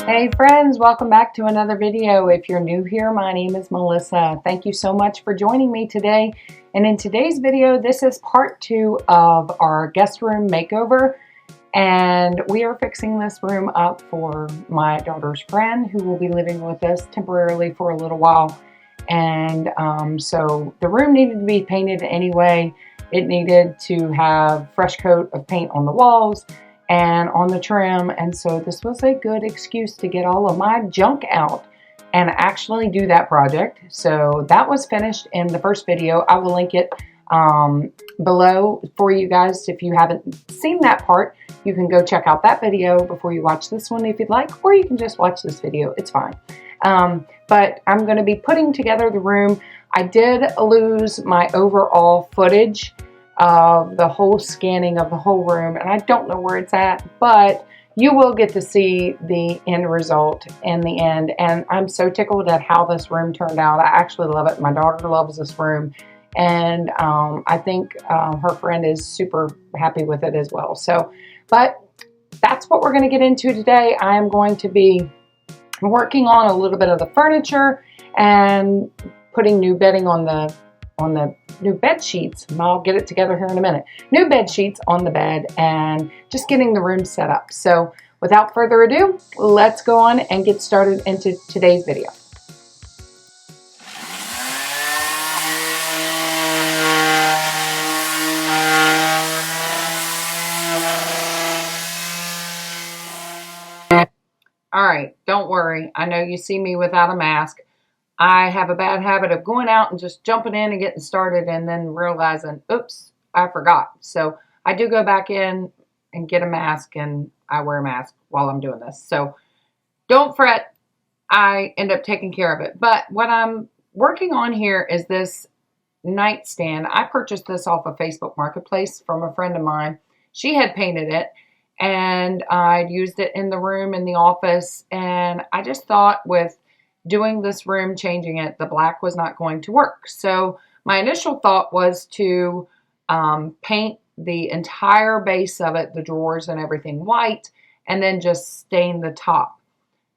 Hey friends, welcome back to another video. If you're new here, my name is Melissa. Thank you so much for joining me today. And in today's video, this is part 2 of our guest room makeover. And we are fixing this room up for my daughter's friend who will be living with us temporarily for a little while. And so the room needed to be painted anyway. It needed to have fresh coat of paint on the walls and on the trim, and so this was a good excuse to get all of my junk out and actually do that project. So that was finished in the first video. I will link it below for you guys. If you haven't seen that part, you can go check out that video before you watch this one if you'd like, or you can just watch this video, it's fine. But I'm going to be putting together the room. I did lose my overall footage of the whole scanning of the whole room, and I don't know where it's at, but you will get to see the end result in the end. And I'm so tickled at how this room turned out. I actually love it. My daughter loves this room, and I think her friend is super happy with it as well. So, but that's what we're going to get into today. I am going to be working on a little bit of the furniture and putting new bedding on the new bed sheets. I'll get it together here in a minute. New bed sheets on the bed and just getting the room set up. So without further ado, let's go on and get started into today's video. All right, don't worry. I know you see me without a mask. I have a bad habit of going out and just jumping in and getting started and then realizing, oops, I forgot. So I do go back in and get a mask, and I wear a mask while I'm doing this. So don't fret. I end up taking care of it. But what I'm working on here is this nightstand. I purchased this off of Facebook Marketplace from a friend of mine. She had painted it, and I'd used it in the room in the office. And I just thought with doing this room, changing it, the black was not going to work. So my initial thought was to paint the entire base of it, the drawers and everything, white, and then just stain the top.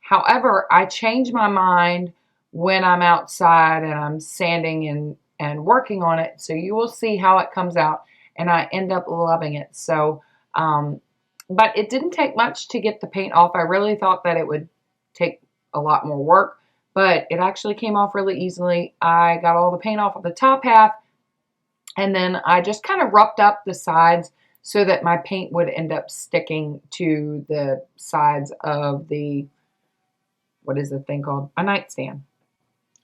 However, I changed my mind when I'm outside and I'm sanding and working on it. So you will see how it comes out, and I end up loving it. So, but it didn't take much to get the paint off. I really thought that it would take a lot more work, but it actually came off really easily. I got all the paint off of the top half, and then I just kind of roughed up the sides so that my paint would end up sticking to the sides of the, what is the thing called? A nightstand.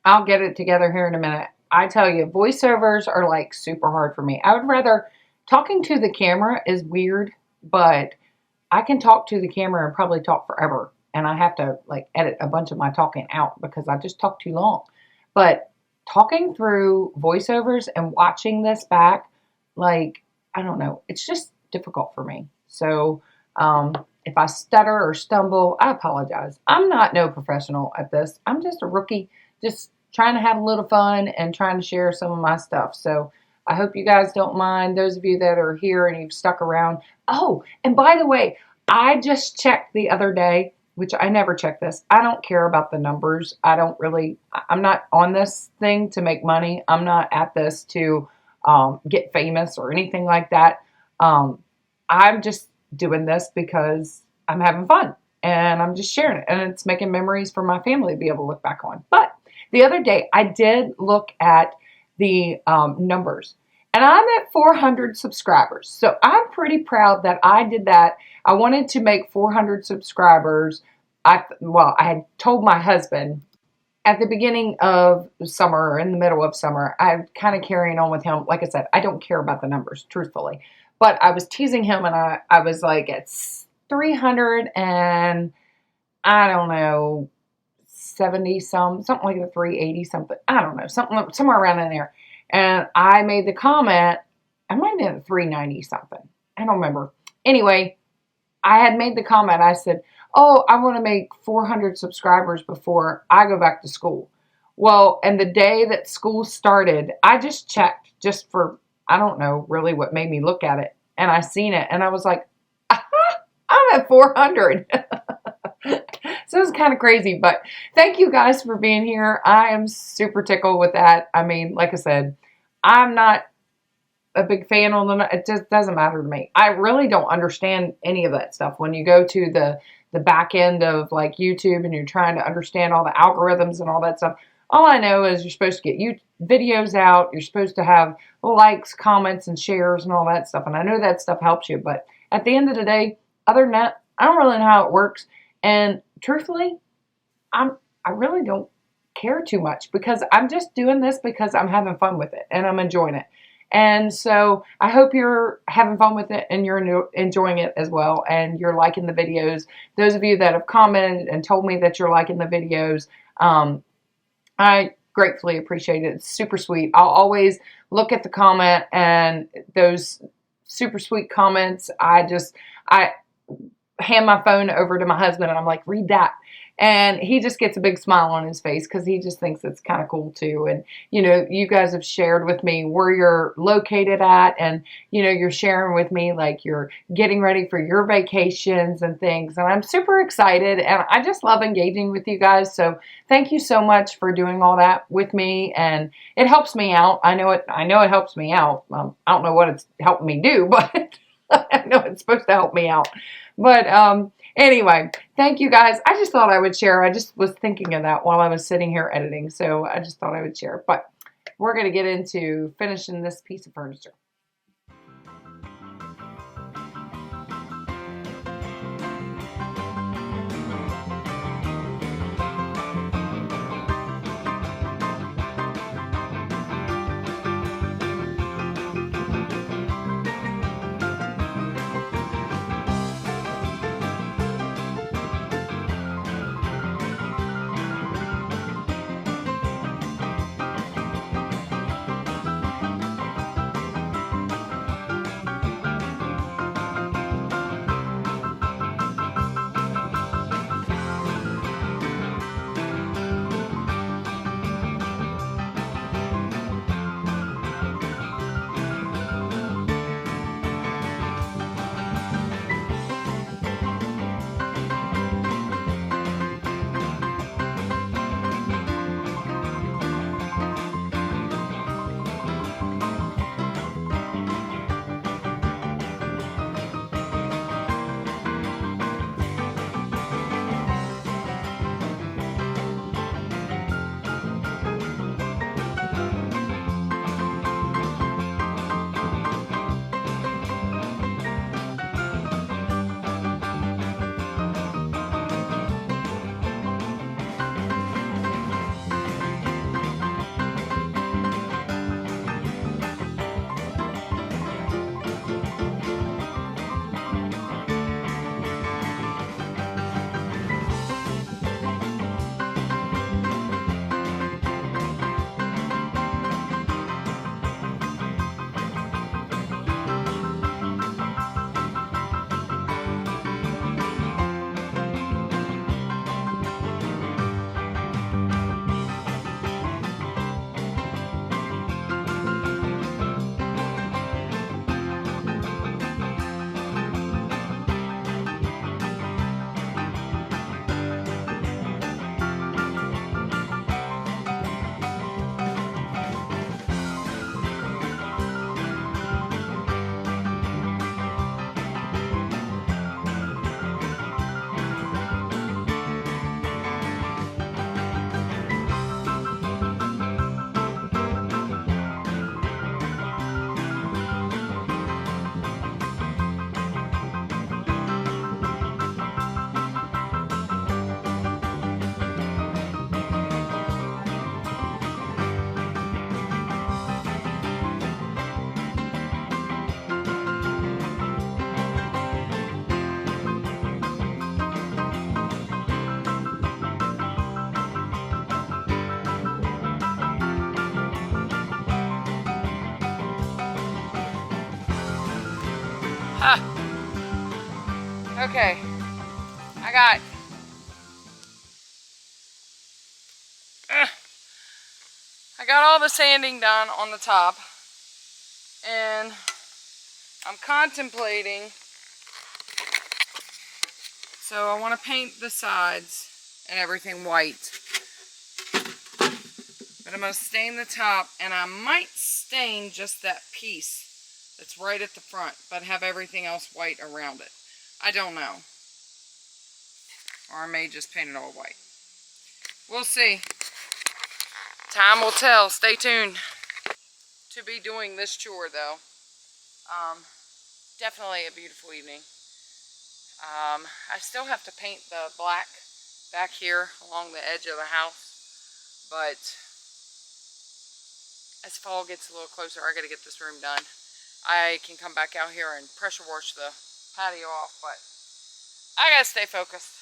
I'll get it together here in a minute. I tell you, voiceovers are like super hard for me. I would rather, talking to the camera is weird, but I can talk to the camera and probably talk forever. And I have to like edit a bunch of my talking out because I just talk too long. But talking through voiceovers and watching this back, like, I don't know, it's just difficult for me. So if I stutter or stumble, I apologize. I'm not no professional at this. I'm just a rookie, just trying to have a little fun and trying to share some of my stuff. So I hope you guys don't mind, those of you that are here and you've stuck around. Oh, and by the way, I just checked the other day, which I never check this. I don't care about the numbers. I'm not on this thing to make money. I'm not at this to get famous or anything like that. I'm just doing this because I'm having fun and I'm just sharing it, and it's making memories for my family to be able to look back on. But the other day I did look at the numbers, and I'm at 400 subscribers. So I'm pretty proud that I did that. I wanted to make 400 subscribers. I had told my husband at the beginning of summer or in the middle of summer, I'm kind of carrying on with him. Like I said, I don't care about the numbers, truthfully. But I was teasing him, and I was like, it's 300 and I don't know, 70 something like a 380 something. I don't know, somewhere around in there. And I made the comment, I might have been at 390 something. I don't remember. Anyway, I had made the comment. I said, oh, I want to make 400 subscribers before I go back to school. Well, and the day that school started, I just checked just for, I don't know really what made me look at it. And I seen it, and I was like, I'm at 400. So it's kind of crazy, but thank you guys for being here. I am super tickled with that. I mean, like I said, I'm not a big fan on them. It just doesn't matter to me. I really don't understand any of that stuff. When you go to the back end of like YouTube and you're trying to understand all the algorithms and all that stuff, all I know is you're supposed to get videos out. You're supposed to have likes, comments, and shares and all that stuff. And I know that stuff helps you, but at the end of the day, other than that, I don't really know how it works. And truthfully, I really don't care too much because I'm just doing this because I'm having fun with it and I'm enjoying it. And so I hope you're having fun with it and you're enjoying it as well and you're liking the videos. Those of you that have commented and told me that you're liking the videos, I gratefully appreciate it. It's super sweet. I'll always look at the comment and those super sweet comments. I hand my phone over to my husband and I'm like, read that. And he just gets a big smile on his face because he just thinks it's kind of cool too. And, you know, you guys have shared with me where you're located at and, you know, you're sharing with me like you're getting ready for your vacations and things. And I'm super excited and I just love engaging with you guys. So thank you so much for doing all that with me. And it helps me out. I know it helps me out. I don't know what it's helping me do, but I know it's supposed to help me out. But anyway, thank you guys. I just thought I would share. I just was thinking of that while I was sitting here editing. So I just thought I would share. But we're going to get into finishing this piece of furniture. Okay, I got all the sanding done on the top, and I'm contemplating, so I want to paint the sides. and everything white. But I'm going to stain the top, and I might stain just that piece that's right at the front, but have everything else white around it. I don't know. Or I may just paint it all white. We'll see. Time will tell. Stay tuned. To be doing this chore, though. Definitely a beautiful evening. I still have to paint the black back here along the edge of the house, but as fall gets a little closer, I gotta get this room done. I can come back out here and pressure wash the patio off, but I gotta stay focused.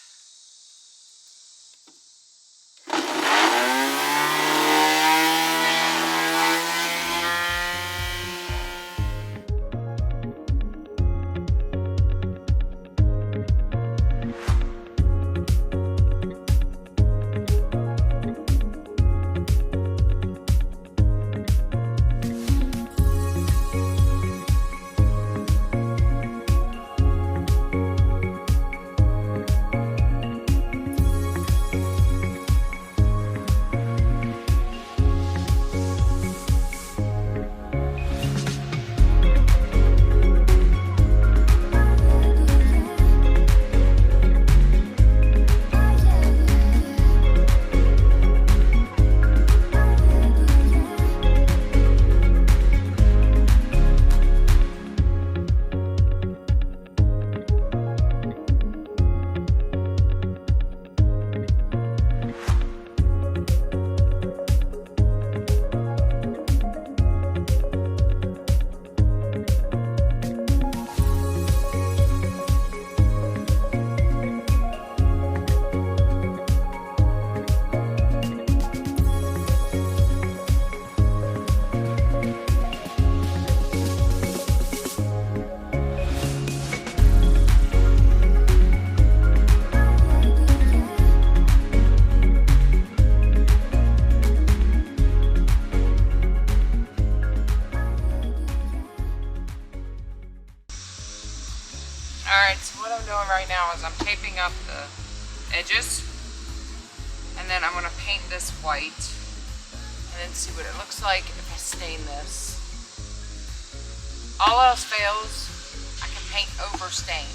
Alright, so what I'm doing right now is I'm taping up the edges, and then I'm going to paint this white, and then see what it looks like if I stain this. All else fails, I can paint over stain,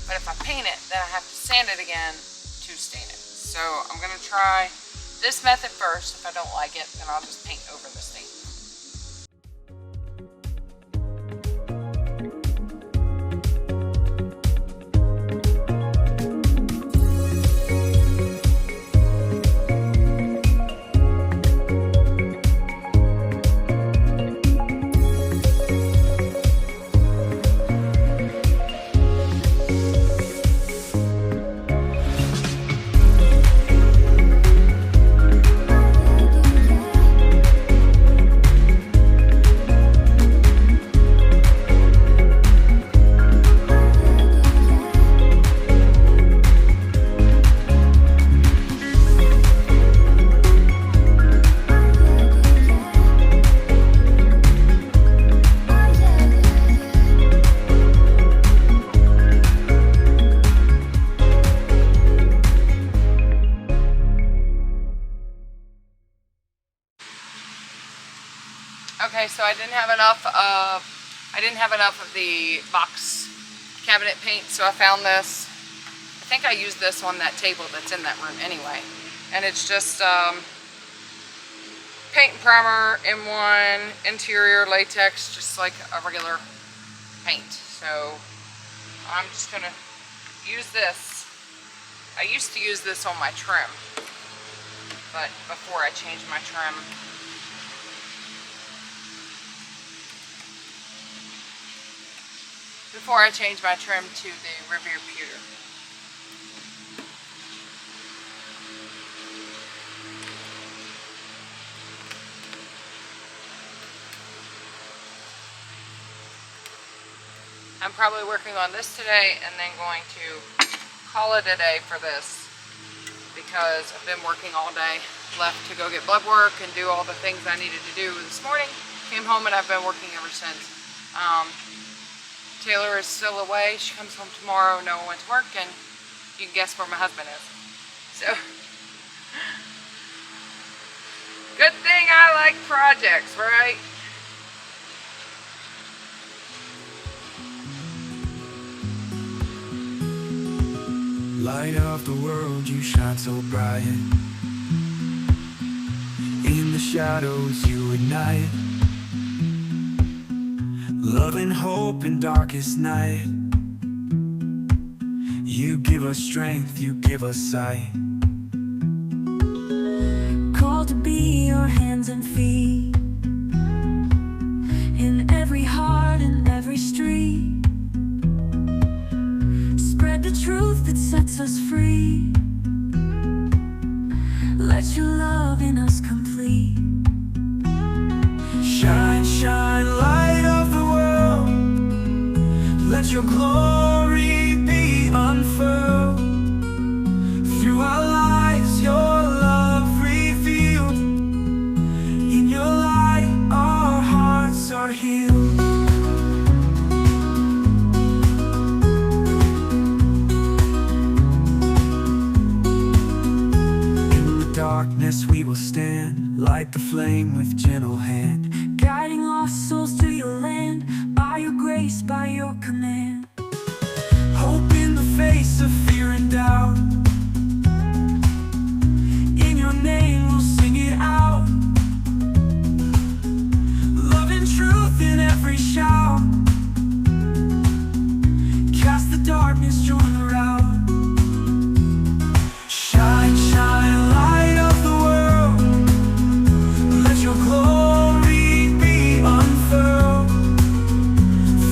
but if I paint it, then I have to sand it again to stain it. So I'm going to try this method first. If I don't like it, then I'll just paint over the stain. Okay, so I didn't have enough of the box cabinet paint, so I found this. I think I used this on that table that's in that room anyway. And it's just paint and primer M1 interior latex, just like a regular paint. So I'm just gonna use this. I used to use this on my trim, but before I changed my trim. Before I change my trim to the Revere Pewter. I'm probably working on this today and then going to call it a day for this, because I've been working all day. Left to go get blood work and do all the things I needed to do this morning. Came home and I've been working ever since. Taylor is still away. She comes home tomorrow. No one went to work, and you can guess where my husband is. So, good thing I like projects, right? Light of the world, you shine so bright. In the shadows you ignite love and hope in darkest night. You give us strength, you give us sight. Called to be your hands and feet in every heart and every street. Spread the truth that sets us free. Let your love in us complete. Shine, shine, light of the world. Let your glory be unfurled. Through our lives, your love revealed. In your light, our hearts are healed. Darkness we will stand, light the flame with gentle hand, guiding lost souls to your land, by your grace, by your command. Hope in the face of fear and doubt, in your name we'll sing it out. Love and truth in every shout, cast the darkness, join the rout. Shine, shine, light of the world. Let your glory be unfurled.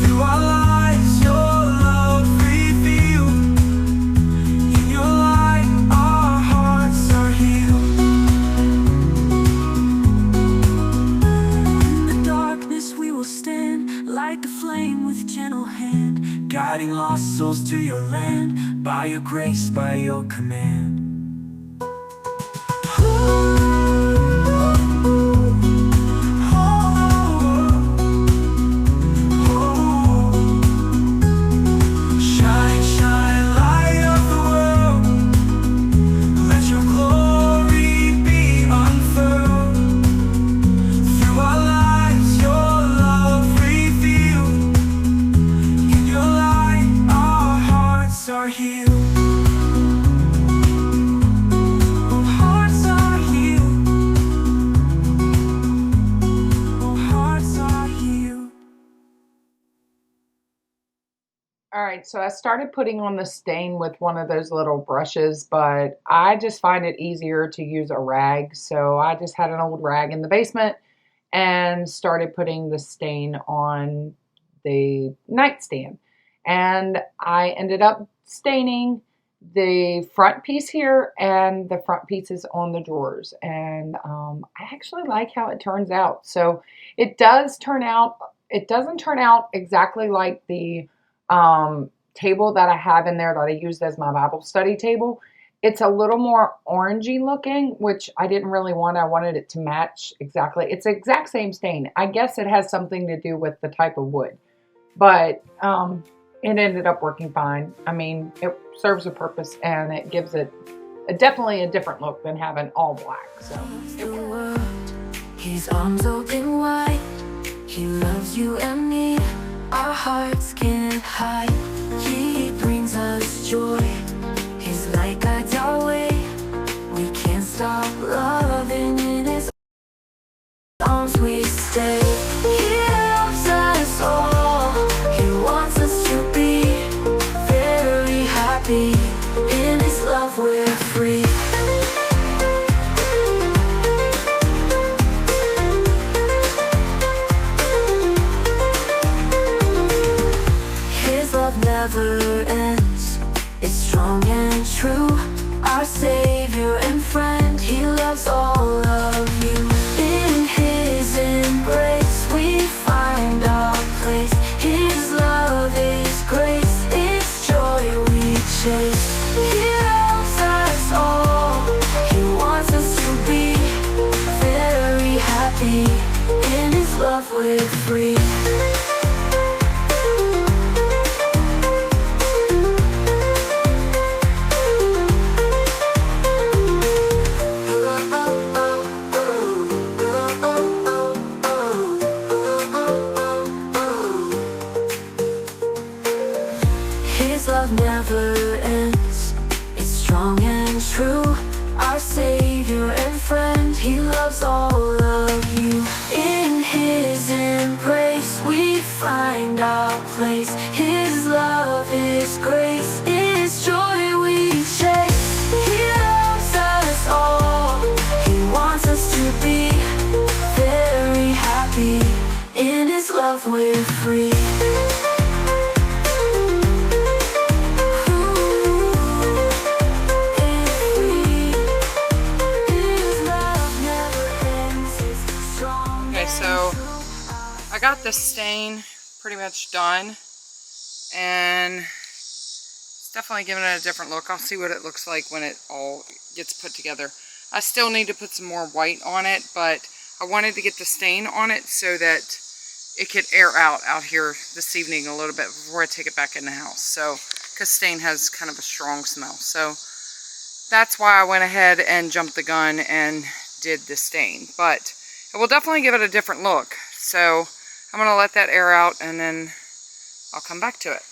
Through our lives, your love revealed. In your light, our hearts are healed. In the darkness we will stand, light the flame with gentle hand, guiding lost souls to your land, by your grace, by your command. All right, so I started putting on the stain with one of those little brushes, but I just find it easier to use a rag. So I just had an old rag in the basement and started putting the stain on the nightstand. And I ended up staining the front piece here and the front pieces on the drawers. And I actually like how it turns out. So it doesn't turn out exactly like the table that I have in there that I used as my Bible study table. It's a little more orangey looking, which I didn't really want. I wanted it to match exactly. It's the exact same stain. I guess it has something to do with the type of wood, but it ended up working fine. I mean, it serves a purpose and it gives it definitely a different look than having all black. So it worked. His arms open wide. He loves you and me. Our hearts can't hide. He brings us joy. His light guides our way. We can't stop loving. In his arms we stay. He loves us all. He wants us to be very happy. In his love we're free. Never ends, it's strong and true. Our Savior and friend, He loves all of you. In His embrace we find our place. His love is grace, it's joy we chase. He loves us all, He wants us to be very happy. In His love we're free. love never ends. It's strong and true. Our Savior and friend, He loves all of you. In His embrace we find our place. His love is grace, His joy we chase. He loves us all. He wants us to be very happy. In His love we're free. So I got the stain pretty much done, and it's definitely giving it a different look. I'll see what it looks like when it all gets put together. I still need to put some more white on it, but I wanted to get the stain on it so that it could air out here this evening a little bit before I take it back in the house. So, because stain has kind of a strong smell. So that's why I went ahead and jumped the gun and did the stain. But it will definitely give it a different look. So I'm going to let that air out and then I'll come back to it.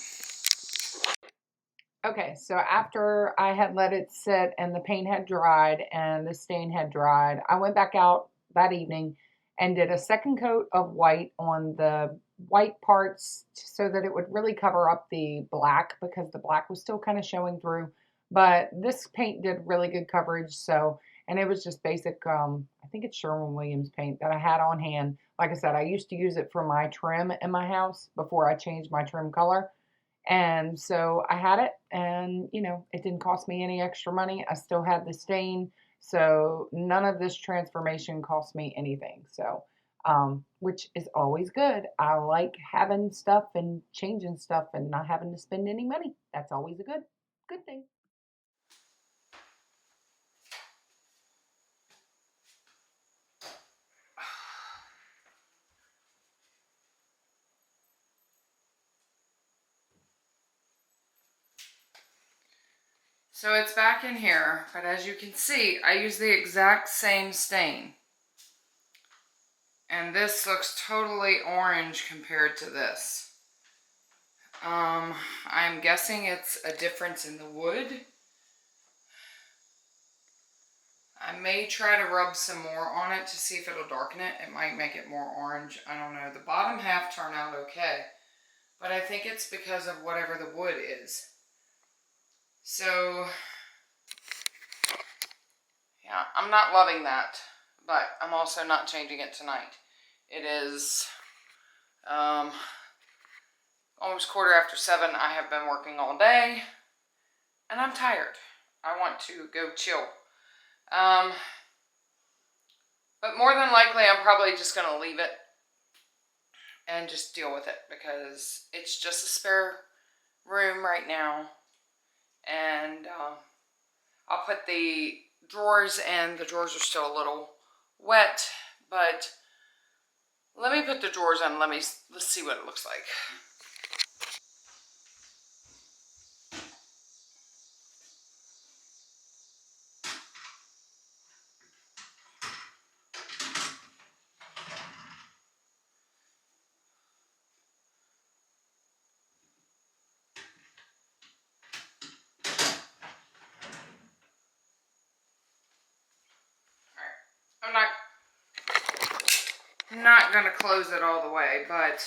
Okay, so after I had let it sit and the paint had dried and the stain had dried, I went back out that evening and did a second coat of white on the white parts so that it would really cover up the black, because the black was still kind of showing through. But this paint did really good coverage, so, and it was just basic, I think it's Sherwin-Williams paint that I had on hand. Like I said, I used to use it for my trim in my house before I changed my trim color. And so I had it, and you know, it didn't cost me any extra money. I still had the stain, so none of this transformation cost me anything. So, which is always good. I like having stuff and changing stuff and not having to spend any money. That's always a good thing. So it's back in here, but as you can see, I use the exact same stain. And this looks totally orange compared to this. I'm guessing it's a difference in the wood. I may try to rub some more on it to see if it'll darken it. It might make it more orange. I don't know. The bottom half turned out okay, but I think it's because of whatever the wood is. So, yeah, I'm not loving that, but I'm also not changing it tonight. It is almost 7:15. I have been working all day, and I'm tired. I want to go chill. But more than likely, I'm probably just going to leave it and just deal with it, because it's just a spare room right now. And I'll put the drawers in. The drawers are still a little wet, but let me put the drawers in. Let's see what it looks like. I'm not going to close it all the way, but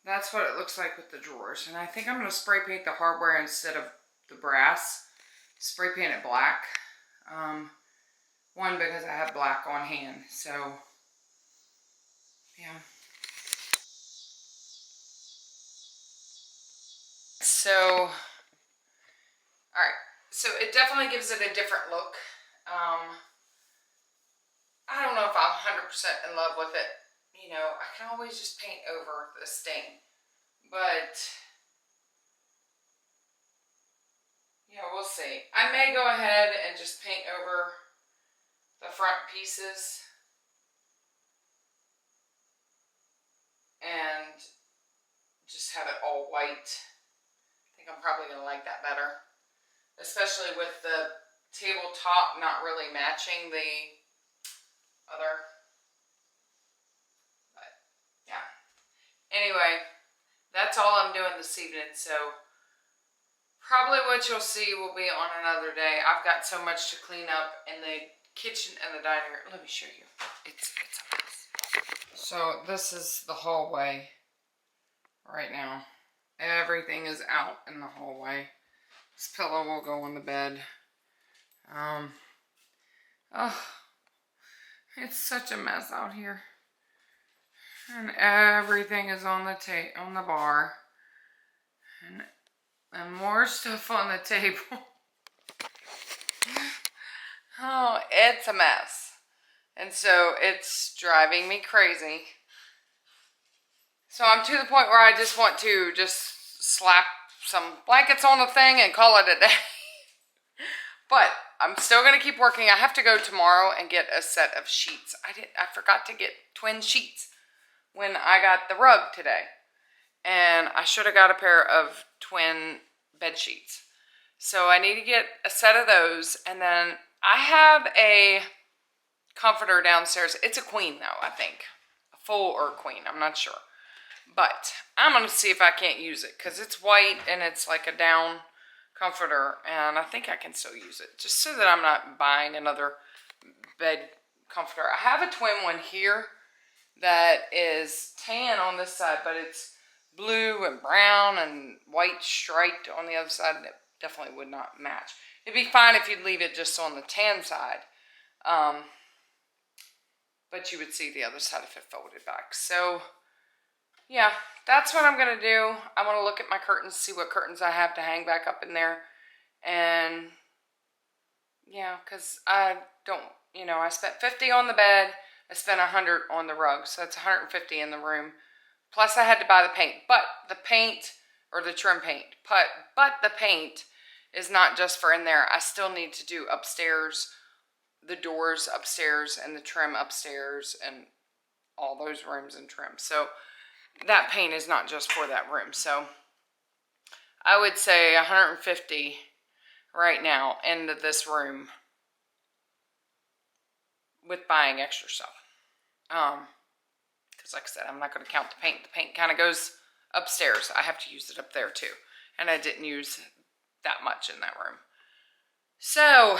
that's what it looks like with the drawers. And I think I'm going to spray paint the hardware instead of the brass. Spray paint it black. One, because I have black on hand. So, yeah. So, alright. So it definitely gives it a different look. I don't know if I'm 100% in love with it. You know, I can always just paint over the stain. But, yeah, we'll see. I may go ahead and just paint over the front pieces. And just have it all white. I think I'm probably going to like that better. Especially with the tabletop not really matching the other. But, yeah. Anyway, that's all I'm doing this evening. So, Probably what you'll see will be on another day. I've got so much to clean up in the kitchen and the dining room. Let me show you. It's a mess. So this is the hallway right now. Everything is out in the hallway. This pillow will go on the bed. Oh, it's such a mess out here. And everything is on the bar. And more stuff on the table. Oh, it's a mess. And so it's driving me crazy. So I'm to the point where I just want to just slap some blankets on the thing and call it a day. But I'm still going to keep working. I have to go tomorrow and get a set of sheets. I forgot to get twin sheets when I got the rug today. And I should have got a pair of twin bed sheets. So I need to get a set of those. And then I have a comforter downstairs. It's a queen though, I think. A full or queen, I'm not sure. But I'm going to see if I can't use it. Because it's white and it's like a down comforter. And I think I can still use it. Just so that I'm not buying another bed comforter. I have a twin one here that is tan on this side. But it's blue and brown and white striped on the other side. And it definitely would not match. It'd be fine if you'd leave it just on the tan side. But you would see the other side if it folded back. So yeah, that's what I'm going to do. I want to look at my curtains, see what curtains I have to hang back up in there. And yeah, because I don't, I spent $50 on the bed. I spent $100 on the rug. So that's $150 in the room. Plus I had to buy the paint. But the paint, or the trim paint, but the paint is not just for in there. I still need to do upstairs, the doors upstairs and the trim upstairs and all those rooms and trim. So that paint is not just for that room. So I would say $150 right now into this room with buying extra stuff. Because like I said, I'm not going to count the paint. The paint kind of goes upstairs. I have to use it up there too. And I didn't use that much in that room. So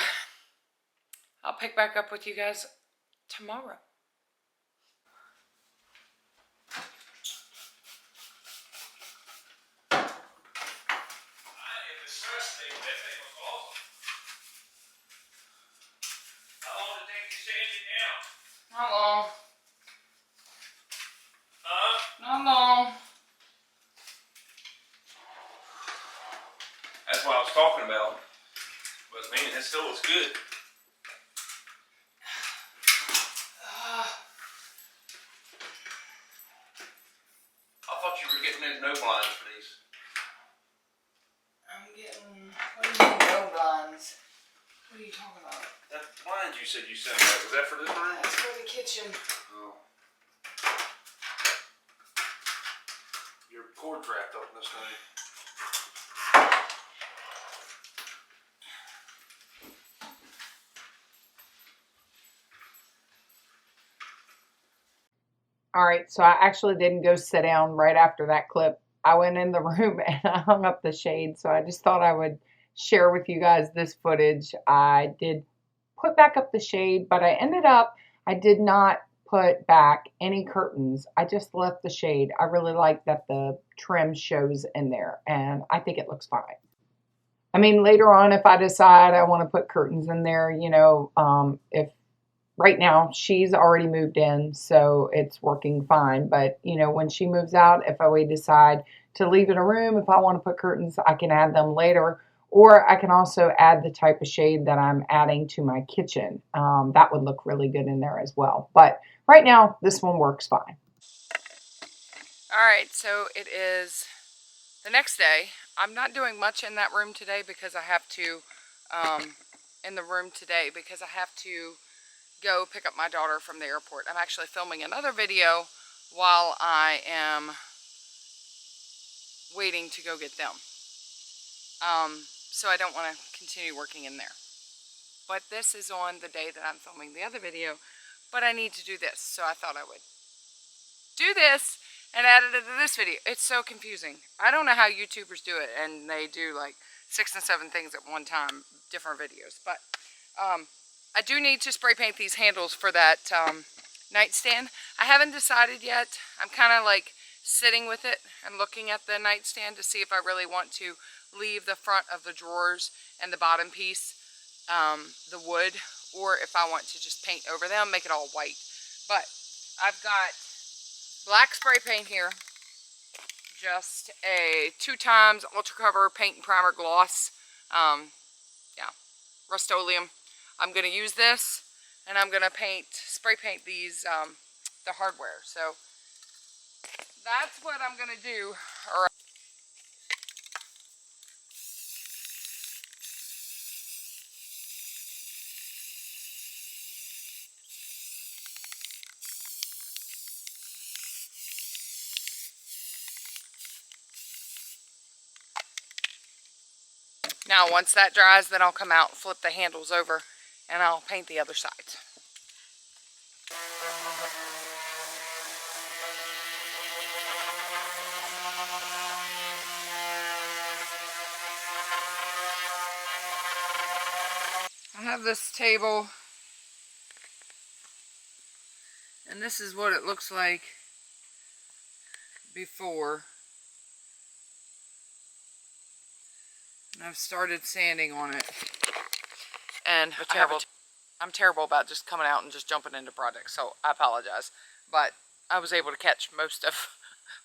I'll pick back up with you guys tomorrow. Not long. Not long. That's what I was talking about. But man, it still looks good. I thought you were getting those no blinds for these. I'm getting, what do you mean no blinds? What are you talking about? That blind you said you sent out, was that for this room? That's for the kitchen. Oh. Your cord wrapped up in this thing. All right, so I actually didn't go sit down right after that clip. I went in the room and I hung up the shade. So I just thought I would share with you guys this footage. I did put back up the shade, but I did not put back any curtains. I just left the shade. I really like that the trim shows in there, and I think it looks fine. I mean, later on, if I decide I want to put curtains in there, if right now she's already moved in, so it's working fine. But, when she moves out, if I decide to leave it a room, if I want to put curtains, I can add them later. Or I can also add the type of shade that I'm adding to my kitchen. That would look really good in there as well. But right now, this one works fine. All right, so it is the next day. I'm not doing much in that room today because I have to, go pick up my daughter from the airport. I'm actually filming another video while I am waiting to go get them. So I don't want to continue working in there. But this is on the day that I'm filming the other video, but I need to do this. So I thought I would do this and add it to this video. It's so confusing. I don't know how YouTubers do it, and they do like 6 and 7 things at one time, different videos. But I do need to spray paint these handles for that nightstand. I haven't decided yet. I'm kind of like sitting with it and looking at the nightstand to see if I really want to leave the front of the drawers and the bottom piece the wood, or if I want to just paint over them, make it all white. But I've got black spray paint here, just a 2x Ultra Cover Paint and Primer Gloss, yeah, Rust-Oleum. I'm going to use this, and I'm going to spray paint these, the hardware. So that's what I'm going to do. All right. Now once that dries, then I'll come out and flip the handles over and I'll paint the other sides. I have this table, and this is what it looks like before. And I've started sanding on it. And I'm terrible about just coming out and just jumping into projects, so I apologize. But I was able to catch most of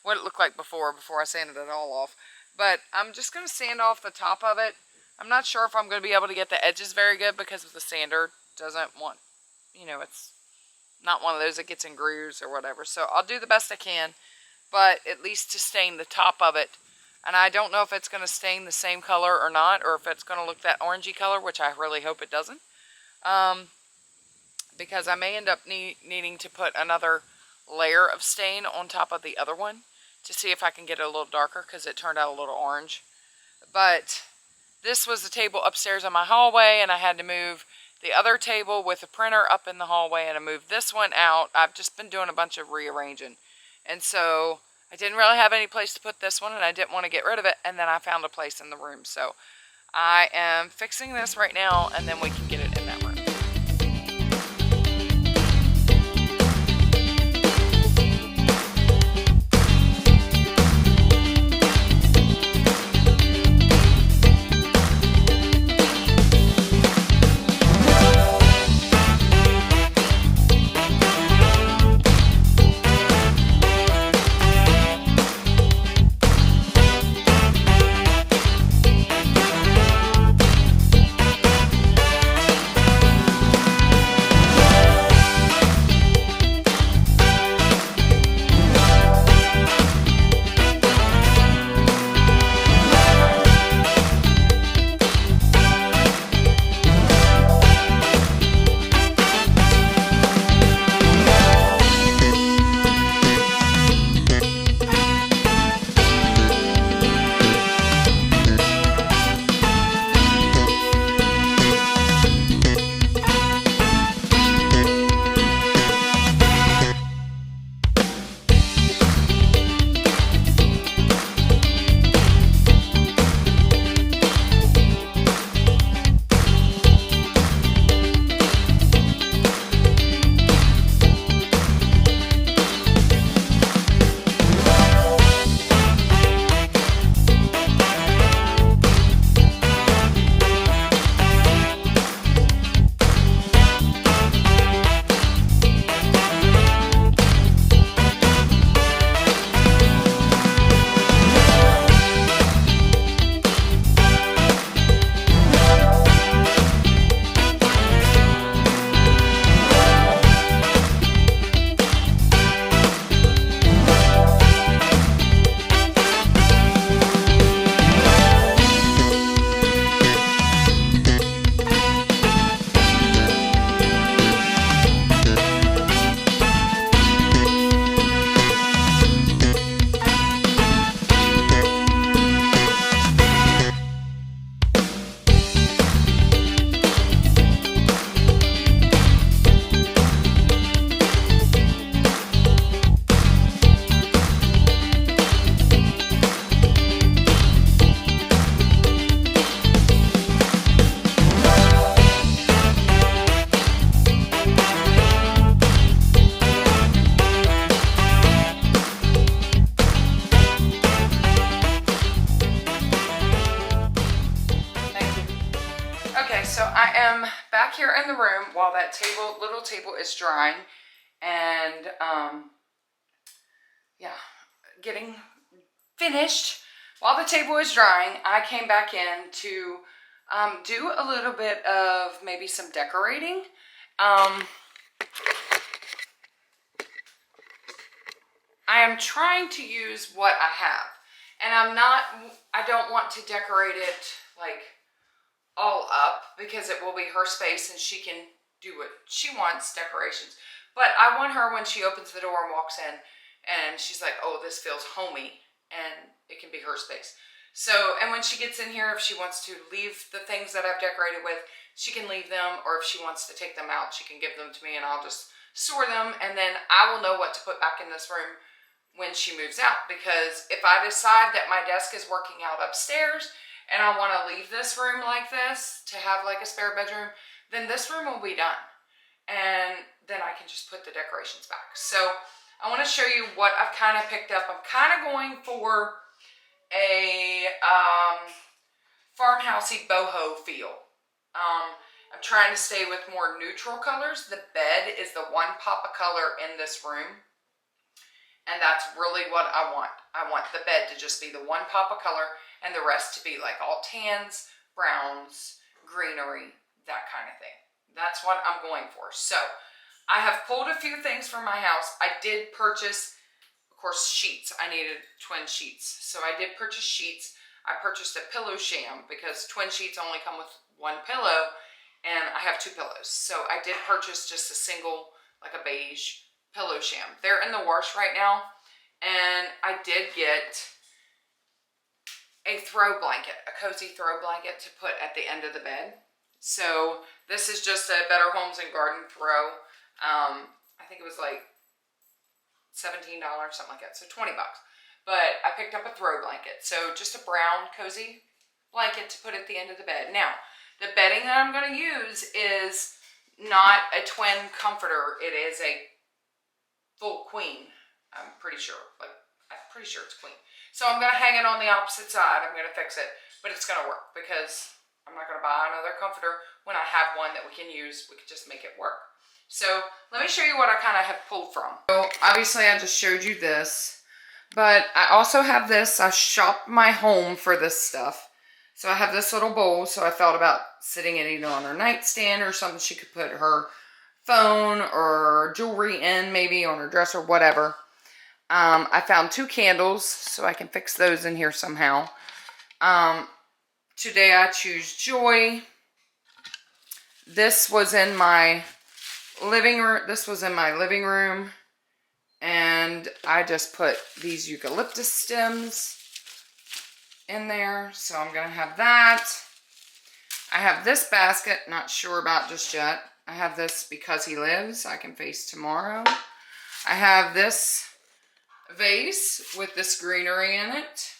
what it looked like before I sanded it all off. But I'm just going to sand off the top of it. I'm not sure if I'm going to be able to get the edges very good because the sander doesn't want, you know, it's not one of those that gets in grooves or whatever. So I'll do the best I can, but at least to stain the top of it. And I don't know if it's going to stain the same color or not, or if it's going to look that orangey color, which I really hope it doesn't. Because I may end up needing to put another layer of stain on top of the other one to see if I can get it a little darker, because it turned out a little orange. But this was the table upstairs in my hallway, and I had to move the other table with the printer up in the hallway, and I moved this one out. I've just been doing a bunch of rearranging. And so I didn't really have any place to put this one, and I didn't want to get rid of it, and then I found a place in the room. So I am fixing this right now, and then we can get it in that room. back here in the room while that little table is drying, and yeah, getting finished. While the table is drying, I came back in to do a little bit of maybe some decorating. I am trying to use what I have, and I don't want to decorate it like all up because it will be her space and she can do what she wants, decorations. But I want her, when she opens the door and walks in and she's like, oh, this feels homey, and it can be her space. So, and when she gets in here, if she wants to leave the things that I've decorated with, she can leave them, or if she wants to take them out, she can give them to me and I'll just store them, and then I will know what to put back in this room when she moves out. Because if I decide that my desk is working out upstairs and I want to leave this room like this to have like a spare bedroom, then this room will be done. And then I can just put the decorations back. So I want to show you what I've kind of picked up. I'm kind of going for a farmhousey boho feel. I'm trying to stay with more neutral colors. The bed is the one pop of color in this room. And that's really what I want. I want the bed to just be the one pop of color and the rest to be like all tans, browns, greenery, that kind of thing. That's what I'm going for. So I have pulled a few things from my house. I did purchase, of course, sheets. I needed twin sheets. So I did purchase sheets. I purchased a pillow sham because twin sheets only come with one pillow and I have two pillows. So I did purchase just a single, like a beige pillow sham. They're in the wash right now. And I did get a throw blanket, a cozy throw blanket to put at the end of the bed. So this is just a Better Homes and Garden throw. I think it was like $17, something like that. So 20 bucks. But I picked up a throw blanket. So just a brown cozy blanket to put at the end of the bed. Now, the bedding that I'm going to use is not a twin comforter. It is a full queen. I'm pretty sure. I'm pretty sure it's queen. So I'm going to hang it on the opposite side. I'm going to fix it. But it's going to work because I'm not going to buy another comforter when I have one that we can use. We could just make it work. So let me show you what I kind of have pulled from. So obviously I just showed you this. But I also have this. I shopped my home for this stuff. So I have this little bowl. So I thought about sitting it either on her nightstand or something she could put her phone or jewelry in, maybe on her dresser, whatever. I found 2 candles, so I can fix those in here somehow. Today I choose Joy. This was in my living room. And I just put these eucalyptus stems in there. So I'm going to have that. I have this basket, not sure about just yet. I have this Because He Lives, I Can Face Tomorrow. I have this vase with this greenery in it.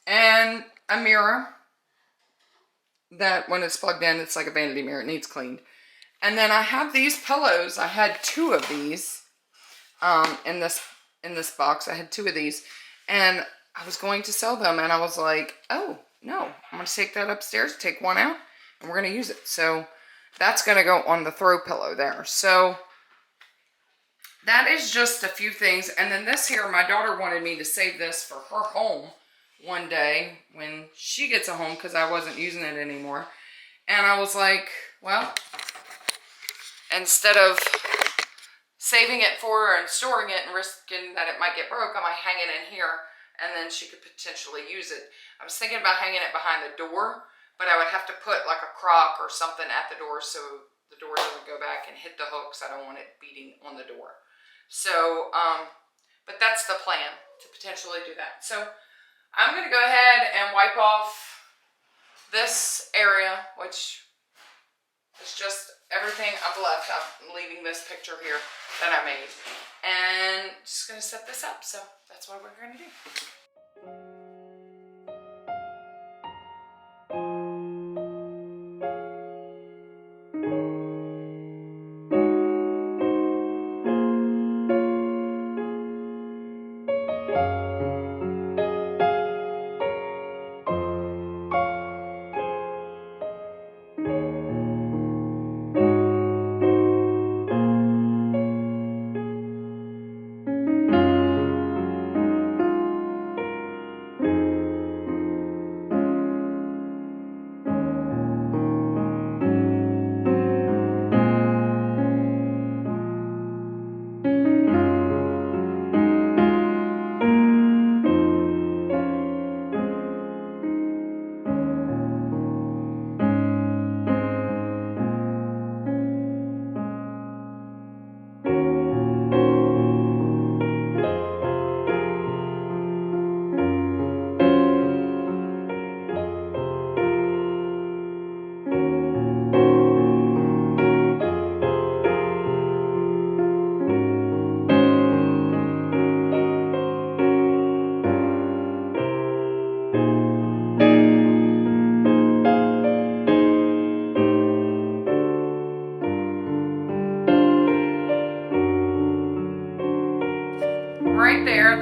And a mirror that when it's plugged in, it's like a vanity mirror. It needs cleaned. And then I have these pillows. I had 2 of these in this box. I had 2 of these. And I was going to sell them. And I was like, oh, no. I'm going to take that upstairs, take one out, and we're going to use it. So that's going to go on the throw pillow there. So that is just a few things. And then this here, my daughter wanted me to save this for her home one day when she gets a home because I wasn't using it anymore. And I was like, well, instead of saving it for her and storing it and risking that it might get broke, I might hang it in here and then she could potentially use it. I was thinking about hanging it behind the door, but I would have to put like a crock or something at the door so the door doesn't go back and hit the hooks. I don't want it beating on the door. So, but that's the plan, to potentially do that. So I'm going to go ahead and wipe off this area, which is just everything I've left. I'm leaving this picture here that I made. And just going to set this up. So that's what we're going to do.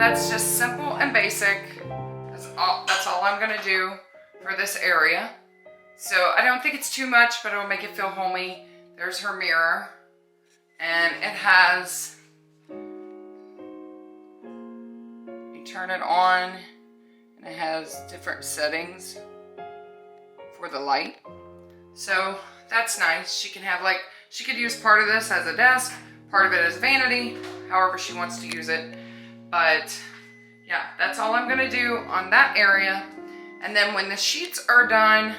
that's just simple and basic. That's all I'm gonna do for this area. So I don't think it's too much, but it'll make it feel homey. There's her mirror, and it has, you turn it on, and it has different settings for the light. So that's nice. She can have she could use part of this as a desk, part of it as vanity, however she wants to use it. But yeah, that's all I'm gonna do on that area. And then when the sheets are done,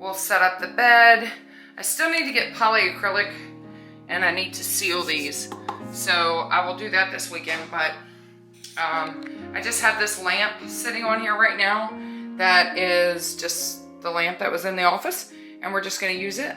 we'll set up the bed. I still need to get polyacrylic and I need to seal these. So I will do that this weekend, but I just have this lamp sitting on here right now. That is just the lamp that was in the office, and we're just gonna use it.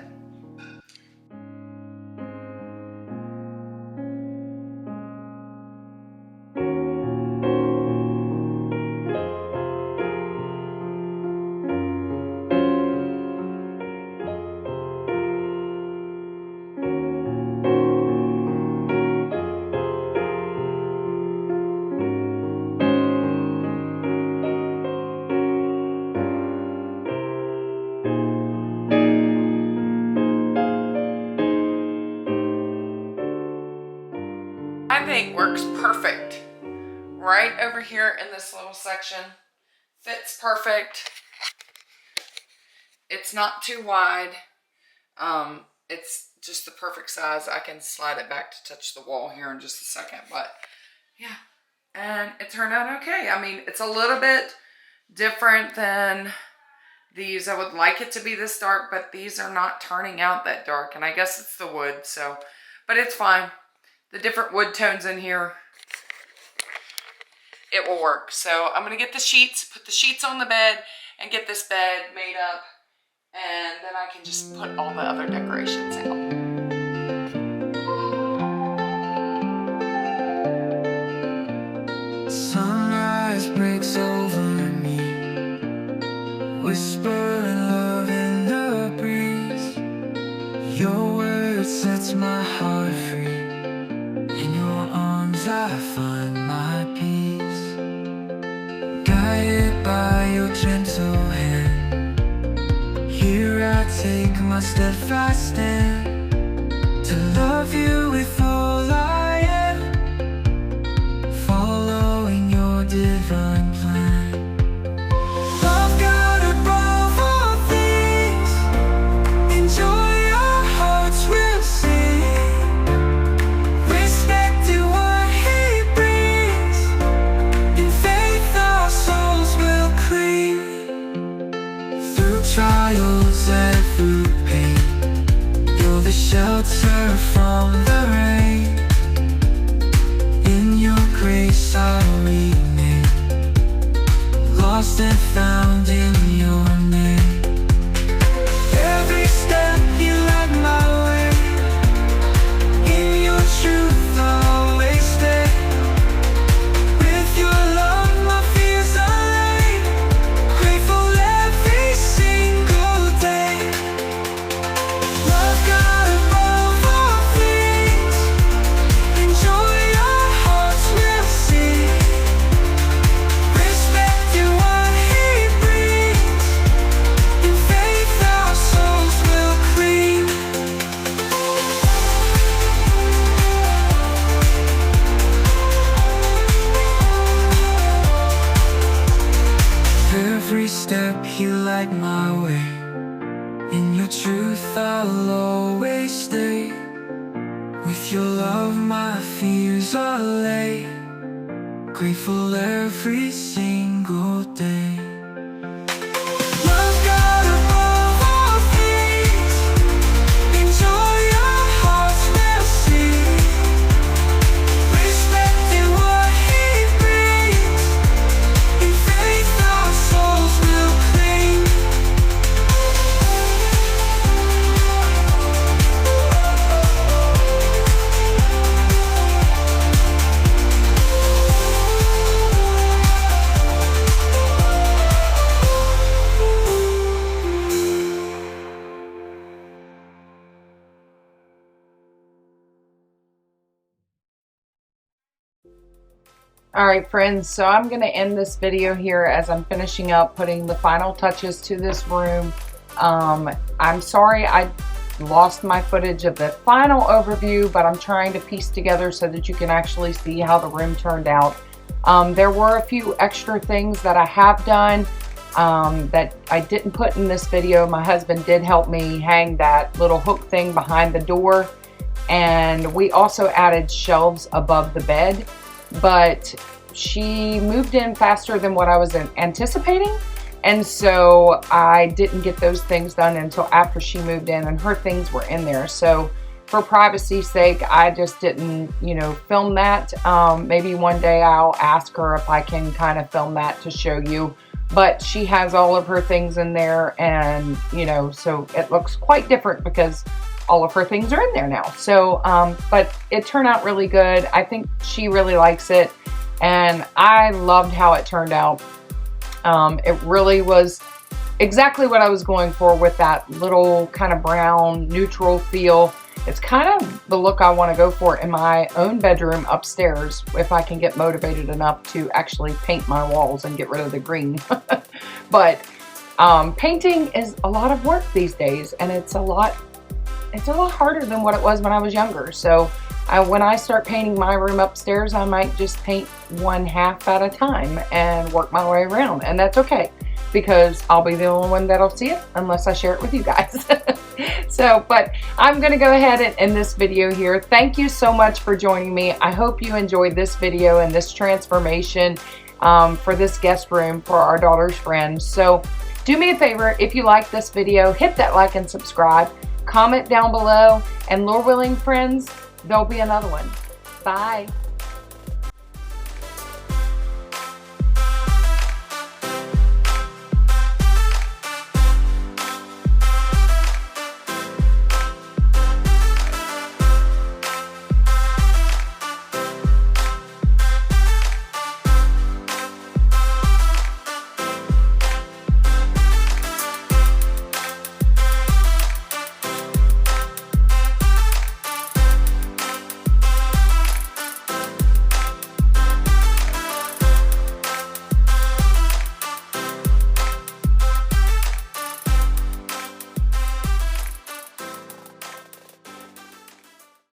I think works perfect right over here in this little section. Fits perfect. It's not too wide. It's just the perfect size. I can slide it back to touch the wall here in just a second, but yeah. And it turned out okay. I mean, it's a little bit different than these. I would like it to be this dark, but these are not turning out that dark, and I guess it's the wood, so, but it's fine. The different wood tones in here, it will work. So I'm gonna get the sheets, put the sheets on the bed, and get this bed made up, and then I can just put all the other decorations out. Sunrise breaks over me, whispering love in the breeze. Your word sets my heart free. In your arms I find my peace, guided by your gentle hand. Here I take my steadfast stand, to love you with all I am, following your divine plan. Love God above all things, enjoy our hearts will sing. Trials and through pain, you're the shelter from the rain. In your grace I'll remain, lost and found in your name. Every step you light my way, in your truth I'll always stay. With your love my fears are laid, grateful every single day. Love God above all things, enjoy our hearts will sing. Respect in what He brings, in faith our souls will cling. Every step you light my way, in your truth I'll always stay. With your love my fears are laid, grateful every single day. Love God above all things, enjoy our hearts will sing. Respect in what He brings, in faith our souls will cling. All right, friends, so I'm going to end this video here as I'm finishing up putting the final touches to this room. I'm sorry I lost my footage of the final overview, but I'm trying to piece together so that you can actually see how the room turned out. There were a few extra things that I have done that I didn't put in this video. My husband did help me hang that little hook thing behind the door, and we also added shelves above the bed, but she moved in faster than what I was anticipating, and so I didn't get those things done until after she moved in, and her things were in there. So for privacy's sake, I just didn't, film that. Maybe one day I'll ask her if I can kind of film that to show you. But she has all of her things in there, and, so it looks quite different because all of her things are in there now. So, but it turned out really good. I think she really likes it, and I loved how it turned out. It really was exactly what I was going for with that little kind of brown neutral feel. It's kind of the look I want to go for in my own bedroom upstairs if I can get motivated enough to actually paint my walls and get rid of the green. But painting is a lot of work these days, and it's a lot harder than what it was when I was younger. So when I start painting my room upstairs, I might just paint one half at a time and work my way around, and that's okay, because I'll be the only one that'll see it unless I share it with you guys. So, but I'm going to go ahead and end this video here. Thank you so much for joining me. I hope you enjoyed this video and this transformation for this guest room for our daughter's friend. So do me a favor, if you like this video, hit that like and subscribe, comment down below, and Lord willing, friends, there'll be another one. Bye.